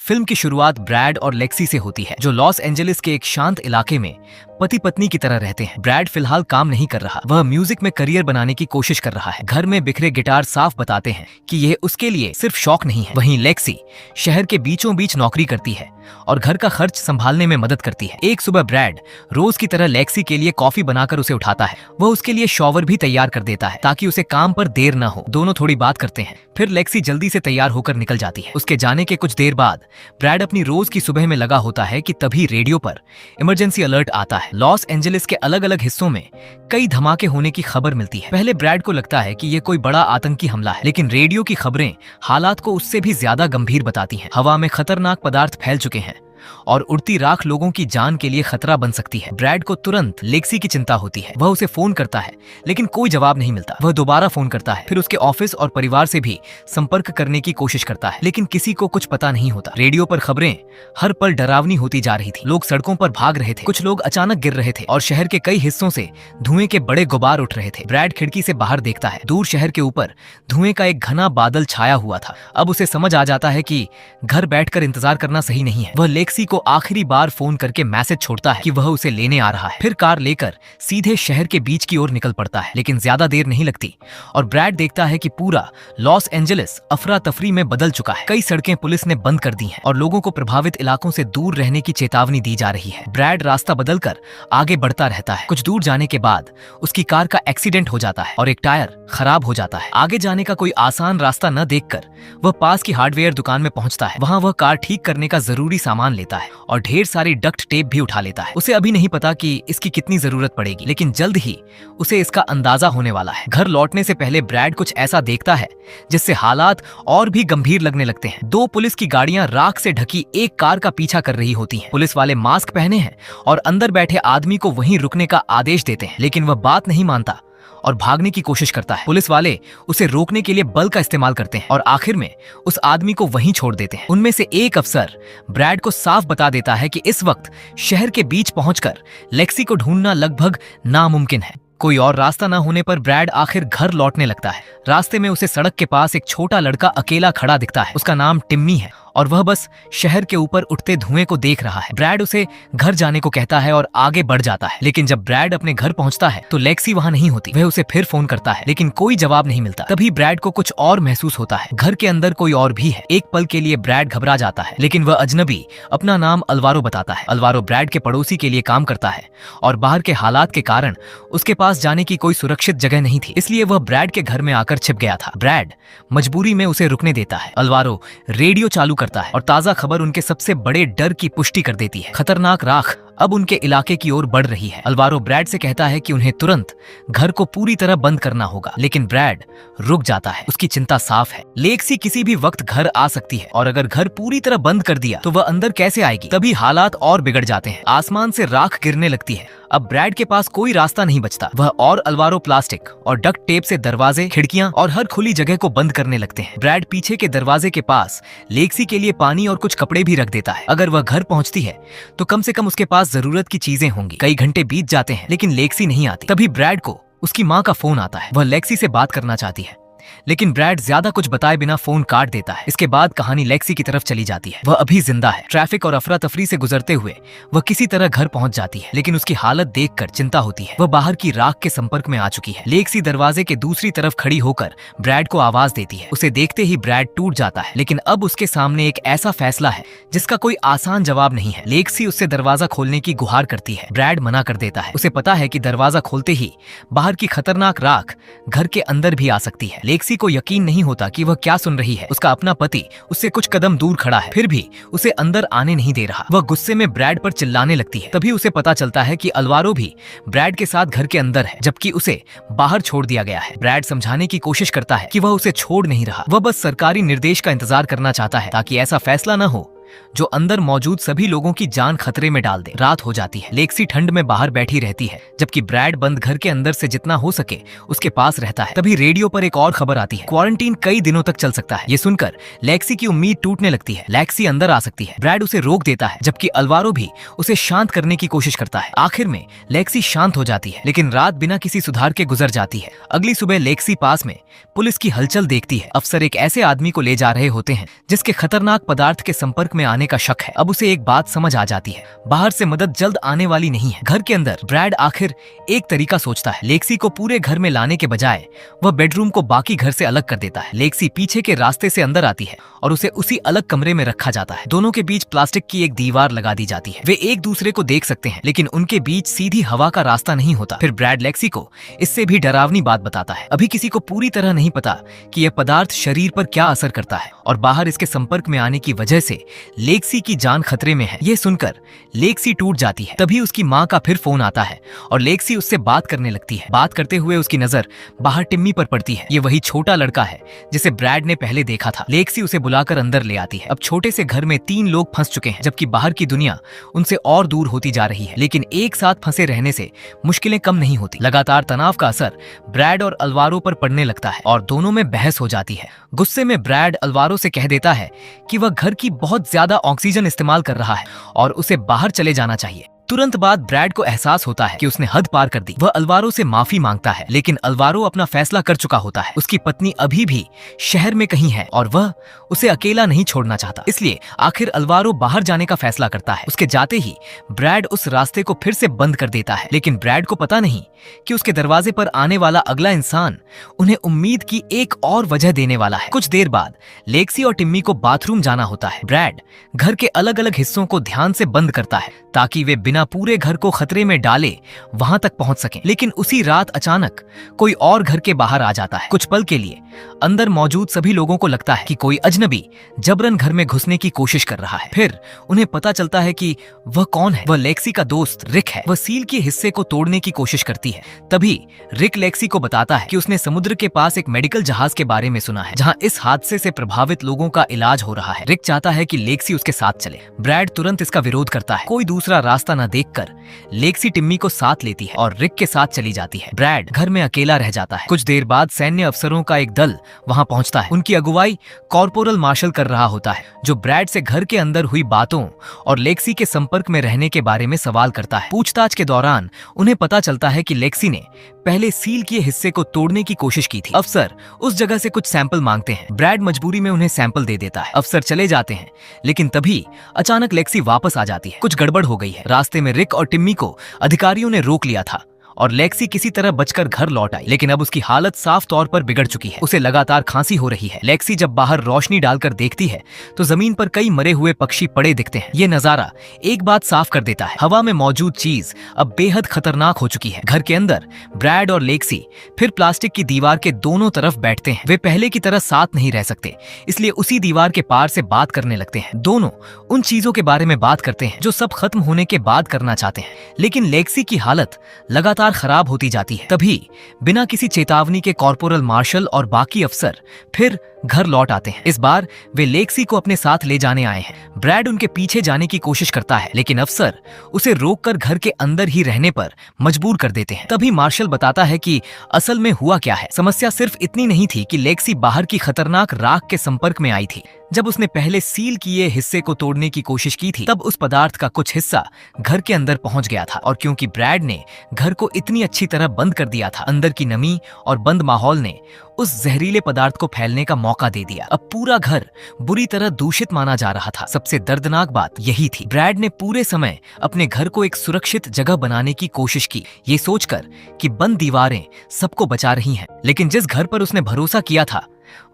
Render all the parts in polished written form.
Film की शुरुआत bread और लेक्सी से होती है, जो लॉस एंजलिस के एक शांत इलाके में पति पत्नी की तरह रहते हैं। ब्रैड फिलहाल काम नहीं कर रहा, वह म्यूजिक में करियर बनाने की कोशिश कर रहा है। घर में बिखरे गिटार साफ बताते हैं कि यह उसके लिए सिर्फ शौक नहीं है। वहीं लेक्सी शहर के बीचों बीच नौकरी करती है और घर का खर्च संभालने में मदद करती है। एक सुबह ब्रैड रोज की तरह लेक्सी के लिए कॉफी बनाकर उसे उठाता है। वह उसके लिए शॉवर भी तैयार कर देता है ताकि उसे काम पर देर न हो। दोनों थोड़ी बात करते हैं, फिर लेक्सी जल्दी से तैयार होकर निकल जाती है। उसके जाने के कुछ देर बाद ब्रैड अपनी रोज की सुबह में लगा होता है कि तभी रेडियो पर इमरजेंसी अलर्ट आता है। लॉस एंजलिस के अलग अलग हिस्सों में कई धमाके होने की खबर मिलती है। पहले ब्रैड को लगता है कि यह कोई बड़ा आतंकी हमला है, लेकिन रेडियो की खबरें हालात को उससे भी ज्यादा गंभीर बताती हैं। हवा में खतरनाक पदार्थ फैल चुके हैं और उड़ती राख लोगों की जान के लिए खतरा बन सकती है। ब्रैड को तुरंत लेक्सी की चिंता होती है। वह उसे फोन करता है, लेकिन कोई जवाब नहीं मिलता। वह दोबारा फोन करता है, फिर उसके ऑफिस और परिवार से भी संपर्क करने की कोशिश करता है, लेकिन किसी को कुछ पता नहीं होता। रेडियो पर खबरें हर पल डरावनी होती जा रही थी। लोग सड़कों पर भाग रहे थे, कुछ लोग अचानक गिर रहे थे और शहर के कई हिस्सों से धुएं के बड़े गुबार उठ रहे थे। ब्रैड खिड़की से बाहर देखता है। दूर शहर के ऊपर धुएं का एक घना बादल छाया हुआ था। अब उसे समझ आ जाता है कि घर बैठकर इंतजार करना सही नहीं है। वह लेक्सी को आखिरी बार फोन करके मैसेज छोड़ता है कि वह उसे लेने आ रहा है। फिर कार लेकर सीधे शहर के बीच की ओर निकल पड़ता है, लेकिन ज्यादा देर नहीं लगती और ब्रैड देखता है कि पूरा लॉस एंजलिस अफरा तफरी में बदल चुका है। कई सड़कें पुलिस ने बंद कर दी हैं और लोगों को प्रभावित इलाकों से दूर रहने की चेतावनी दी जा रही है। ब्रैड रास्ता बदलकर आगे बढ़ता रहता है। कुछ दूर जाने के बाद उसकी कार का एक्सीडेंट हो जाता है और एक टायर खराब हो जाता है। आगे जाने का कोई आसान रास्ता न देखकर वह पास की हार्डवेयर दुकान में पहुंचता है। वहां वह कार ठीक करने का जरूरी सामान लेता है और ढेर सारी डक्ट टेप भी उठा लेता है। उसे अभी नहीं पता कि इसकी कितनी जरूरत पड़ेगी, लेकिन जल्द ही उसे इसका अंदाजा होने वाला है। घर लौटने से पहले ब्रैड कुछ ऐसा देखता है जिससे हालात और भी गंभीर लगने लगते हैं। दो पुलिस की गाड़ियां राख से ढकी एक कार का पीछा कर रही होती हैं। पुलिस वाले मास्क पहने हैं और अंदर बैठे आदमी को वहीं रुकने का आदेश देते हैं, लेकिन वह बात नहीं मानता और भागने की कोशिश करता है। पुलिस वाले उसे रोकने के लिए बल का इस्तेमाल करते हैं और आखिर में उस आदमी को वहीं छोड़ देते हैं। उनमें से एक अफसर ब्रैड को साफ बता देता है कि इस वक्त शहर के बीच पहुंचकर लेक्सी को ढूंढना लगभग नामुमकिन है। कोई और रास्ता न होने पर ब्रैड आखिर घर लौटने लगता है। रास्ते में उसे सड़क के पास एक छोटा लड़का अकेला खड़ा दिखता है। उसका नाम टिम्मी है और वह बस शहर के ऊपर उठते धुएं को देख रहा है। ब्रैड उसे घर जाने को कहता है और आगे बढ़ जाता है, लेकिन जब ब्रैड अपने घर पहुंचता है तो लेक्सी वहां नहीं होती। वह उसे फिर फोन करता है, लेकिन कोई जवाब नहीं मिलता। तभी ब्रैड को कुछ और महसूस होता है। घर के अंदर कोई और भी है। एक पल के लिए ब्रैड घबरा जाता है, लेकिन वह अजनबी अपना नाम अलवारो बताता है। अलवारो ब्रैड के पड़ोसी के लिए काम करता है और बाहर के हालात के कारण उसके पास जाने की कोई सुरक्षित जगह नहीं थी, इसलिए वह ब्रैड के घर में आकर छिप गया था। ब्रैड मजबूरी में उसे रुकने देता है। अलवारो रेडियो चालू करता है और ताजा खबर उनके सबसे बड़े डर की पुष्टि कर देती है। खतरनाक राख अब उनके इलाके की ओर बढ़ रही है। अलवारो ब्रैड से कहता है कि उन्हें तुरंत घर को पूरी तरह बंद करना होगा, लेकिन ब्रैड रुक जाता है। उसकी चिंता साफ है, लेक्सी किसी भी वक्त घर आ सकती है और अगर घर पूरी तरह बंद कर दिया तो वह अंदर कैसे आएगी। तभी हालात और बिगड़ जाते हैं। आसमान से राख गिरने लगती है। अब ब्रैड के पास कोई रास्ता नहीं बचता। वह और अलवारो प्लास्टिक और डक्ट टेप से दरवाजे, खिड़कियां और हर खुली जगह को बंद करने लगते हैं। ब्रैड पीछे के दरवाजे के पास लेक्सी के लिए पानी और कुछ कपड़े भी रख देता है। अगर वह घर पहुंचती है तो कम से कम उसके पास जरूरत की चीजें होंगी। कई घंटे बीत जाते हैं, लेकिन लेक्सी नहीं आती। तभी ब्रैड को उसकी माँ का फोन आता है। वह लेक्सी से बात करना चाहती है, लेकिन ब्रैड ज्यादा कुछ बताए बिना फोन काट देता है। इसके बाद कहानी लेक्सी की तरफ चली जाती है। वह अभी जिंदा है। ट्रैफिक और अफरा तफरी से गुजरते हुए वह किसी तरह घर पहुंच जाती है, लेकिन उसकी हालत देखकर चिंता होती है। वह बाहर की राख के संपर्क में आ चुकी है। लेक्सी दरवाजे के दूसरी तरफ खड़ी होकर ब्रैड को आवाज देती है। उसे देखते ही ब्रैड टूट जाता है, लेकिन अब उसके सामने एक ऐसा फैसला है जिसका कोई आसान जवाब नहीं है। लेक्सी उससे दरवाजा खोलने की गुहार करती है। ब्रैड मना कर देता है। उसे पता है कि दरवाजा खोलते ही बाहर की खतरनाक राख घर के अंदर भी आ सकती है। लेक्सी को यकीन नहीं होता कि वह क्या सुन रही है। उसका अपना पति उससे कुछ कदम दूर खड़ा है, फिर भी उसे अंदर आने नहीं दे रहा। वह गुस्से में ब्रैड पर चिल्लाने लगती है। तभी उसे पता चलता है कि अलवारो भी ब्रैड के साथ घर के अंदर है, जबकि उसे बाहर छोड़ दिया गया है। ब्रैड समझाने की कोशिश करता है कि वह उसे छोड़ नहीं रहा। वह बस सरकारी निर्देश का इंतजार करना चाहता है ताकि ऐसा फैसला न हो जो अंदर मौजूद सभी लोगों की जान खतरे में डाल दे। रात हो जाती है। लेक्सी ठंड में बाहर बैठी रहती है, जबकि ब्रैड बंद घर के अंदर से जितना हो सके उसके पास रहता है। तभी रेडियो पर एक और खबर आती है। क्वारंटीन कई दिनों तक चल सकता है। ये सुनकर लेक्सी की उम्मीद टूटने लगती है। लेक्सी अंदर आ सकती है। ब्रैड उसे रोक देता है, जबकि अलवारो भी उसे शांत करने की कोशिश करता है। आखिर में लेक्सी शांत हो जाती है, लेकिन रात बिना किसी सुधार के गुजर जाती है। अगली सुबह लेक्सी पास में पुलिस की हलचल देखती है। अफसर एक ऐसे आदमी को ले जा रहे होते हैं जिसके खतरनाक पदार्थ के संपर्क में में आने का शक है। अब उसे एक बात समझ आ जाती है, बाहर से मदद जल्द आने वाली नहीं है। घर के अंदर ब्रैड आखिर एक तरीका सोचता है। लेक्सी को पूरे घर में लाने के बजाय वह बेडरूम को बाकी घर से अलग कर देता है। लेक्सी पीछे के रास्ते से अंदर आती है और उसे उसी अलग कमरे में रखा जाता है। दोनों के बीच प्लास्टिक की एक दीवार लगा दी जाती है। वे एक दूसरे को देख सकते हैं, लेकिन उनके बीच सीधी हवा का रास्ता नहीं होता। फिर ब्रैड लेक्सी को इससे भी डरावनी बात बताता है। अभी किसी को पूरी तरह नहीं पता कि यह पदार्थ शरीर पर क्या असर करता है और बाहर इसके संपर्क में आने की वजह से लेक्सी की जान खतरे में है। यह सुनकर लेक्सी टूट जाती है। तभी उसकी माँ का फिर फोन आता है और लेक्सी उससे बात करने लगती है। बात करते हुए उसकी नजर बाहर टिम्मी पर पड़ती है। ये वही छोटा लड़का है जिसे ब्रैड ने पहले देखा था। लेक्सी उसे बुलाकर अंदर ले आती है। अब छोटे से घर में 3 लोग फंस चुके हैं, जबकि बाहर की दुनिया उनसे और दूर होती जा रही है। लेकिन एक साथ फंसे रहने से मुश्किलें कम नहीं होती। लगातार तनाव का असर ब्रैड और अलवारो पर पड़ने लगता है और दोनों में बहस हो जाती है। गुस्से में ब्रैड अलवारो से कह देता है कि वह घर की बहुत ज्यादा ऑक्सीजन इस्तेमाल कर रहा है और उसे बाहर चले जाना चाहिए। तुरंत बाद ब्रैड को एहसास होता है कि उसने हद पार कर दी। वह अलवारो से माफी मांगता है, लेकिन अलवारो अपना फैसला कर चुका होता है। उसकी पत्नी अभी भी शहर में कहीं है और वह उसे अकेला नहीं छोड़ना चाहता। इसलिए आखिर अलवारो बाहर जाने का फैसला करता है। उसके जाते ही ब्रैड उस रास्ते को फिर से बंद कर देता है, लेकिन ब्रैड को पता नहीं कि उसके दरवाजे पर आने वाला अगला इंसान उन्हें उम्मीद की एक और वजह देने वाला है। कुछ देर बाद लेक्सी और टिम्मी को बाथरूम जाना होता है। ब्रैड घर के अलग अलग हिस्सों को ध्यान से बंद करता है ताकि वे बिना पूरे घर को खतरे में डाले वहां तक पहुंच सकें। लेकिन उसी रात अचानक कोई और घर के बाहर आ जाता है। कुछ पल के लिए अंदर मौजूद सभी लोगों को लगता है कि कोई अजनबी जबरन घर में घुसने की कोशिश कर रहा है। फिर उन्हें पता चलता है कि वह कौन है। वह लेक्सी का दोस्त रिक है। वह सील के हिस्से को तोड़ने की कोशिश करती है। तभी रिक लेक्सी को बताता है कि उसने समुद्र के पास एक मेडिकल जहाज के बारे में सुना है, जहां इस हादसे से प्रभावित लोगों का इलाज हो रहा है। रिक चाहता है कि लेक्सी उसके साथ चले। ब्रैड तुरंत इसका विरोध करता है। कोई दूसरा रास्ता न देखकर लेक्सी टिम्मी को साथ लेती है और रिक के साथ चली जाती है। ब्रैड घर में अकेला रह जाता है। कुछ देर बाद सैन्य अफसरों का एक दल वहां पहुंचता है। उनकी अगुवाई कॉर्पोरल मार्शल कर रहा होता है, जो ब्रैड से घर के अंदर हुई बातों और लेक्सी के संपर्क में रहने के बारे में सवाल करता है। पूछताछ के दौरान उन्हें पता चलता है कि लेक्सी ने पहले सील किए हिस्से को तोड़ने की कोशिश की थी। अफसर उस जगह से कुछ सैंपल मांगते हैं। ब्रैड मजबूरी में उन्हें सैंपल दे देता है। अफसर चले जाते हैं, लेकिन तभी अचानक लेक्सी वापस आ जाती है। कुछ गड़बड़ हो गई है। रास्ते में रिक और टिम्मी को अधिकारियों ने रोक लिया था और लेक्सी किसी तरह बचकर घर लौट आई, लेकिन अब उसकी हालत साफ तौर पर बिगड़ चुकी है। उसे लगातार खांसी हो रही है। लेक्सी जब बाहर रोशनी डालकर देखती है तो जमीन पर कई मरे हुए पक्षी पड़े दिखते हैं। ये नजारा एक बात साफ कर देता है, हवा में मौजूद चीज अब बेहद खतरनाक हो चुकी है। घर के अंदर ब्रैड और लेक्सी फिर प्लास्टिक की दीवार के दोनों तरफ बैठते हैं। वे पहले की तरह साथ नहीं रह सकते, इसलिए उसी दीवार के पार से बात करने लगते हैं। दोनों उन चीजों के बारे में बात करते हैं जो सब खत्म होने के बाद करना चाहते हैं, लेकिन लेक्सी की हालत लगातार खराब होती जाती है। तभी बिना किसी चेतावनी के कॉर्पोरल मार्शल और बाकी अफसर फिर घर लौट आते हैं। इस बार वे लेक्सी को अपने साथ ले जाने आए हैं। ब्रैड उनके पीछे जाने की कोशिश करता है, लेकिन अफसर उसे रोककर घर के अंदर ही रहने पर मजबूर कर देते हैं। तभी मार्शल बताता है कि असल में हुआ क्या है। समस्या सिर्फ इतनी नहीं थी कि लेक्सी बाहर की खतरनाक राख के संपर्क में आई थी। जब उसने पहले सील किए हिस्से को तोड़ने की कोशिश की थी, तब उस पदार्थ का कुछ हिस्सा घर के अंदर पहुंच गया था और क्योंकि ब्रैड ने घर को इतनी अच्छी तरह बंद कर दिया था, अंदर की नमी और बंद माहौल ने उस जहरीले पदार्थ को फैलने का मौका दे दिया। अब पूरा घर बुरी तरह दूषित माना जा रहा था। सबसे दर्दनाक बात यही थी, ब्रैड ने पूरे समय अपने घर को एक सुरक्षित जगह बनाने की कोशिश की, ये सोचकर कि बंद दीवारें सबको बचा रही हैं। लेकिन जिस घर पर उसने भरोसा किया था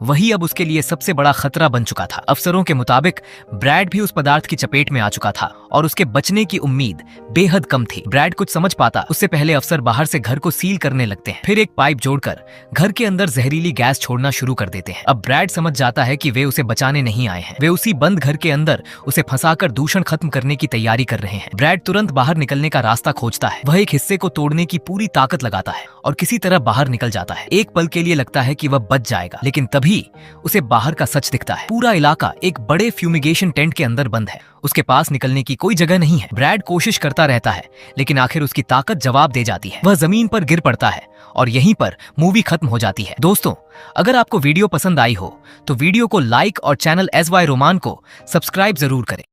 वही अब उसके लिए सबसे बड़ा खतरा बन चुका था। अफसरों के मुताबिक ब्रैड भी उस पदार्थ की चपेट में आ चुका था और उसके बचने की उम्मीद बेहद कम थी। ब्रैड कुछ समझ पाता उससे पहले अफसर बाहर से घर को सील करने लगते हैं, फिर एक पाइप जोड़कर घर के अंदर जहरीली गैस छोड़ना शुरू कर देते हैं। अब ब्रैड समझ जाता है कि वे उसे बचाने नहीं आए हैं, वे उसी बंद घर के अंदर उसे फंसाकर दूषण खत्म करने की तैयारी कर रहे हैं। ब्रैड तुरंत बाहर निकलने का रास्ता खोजता है। वह एक हिस्से को तोड़ने की पूरी ताकत लगाता है और किसी तरह बाहर निकल जाता है। एक पल के लिए लगता है कि वह बच जाएगा, लेकिन तभी उसे बाहर का सच दिखता है। पूरा इलाका एक बड़े फ्यूमिगेशन टेंट के अंदर बंद है। उसके पास निकलने की कोई जगह नहीं है। ब्रैड कोशिश करता रहता है, लेकिन आखिर उसकी ताकत जवाब दे जाती है। वह जमीन पर गिर पड़ता है और यहीं पर मूवी खत्म हो जाती है। दोस्तों, अगर आपको वीडियो पसंद आई हो तो वीडियो को लाइक और चैनल SY रोमान को सब्सक्राइब जरूर करें।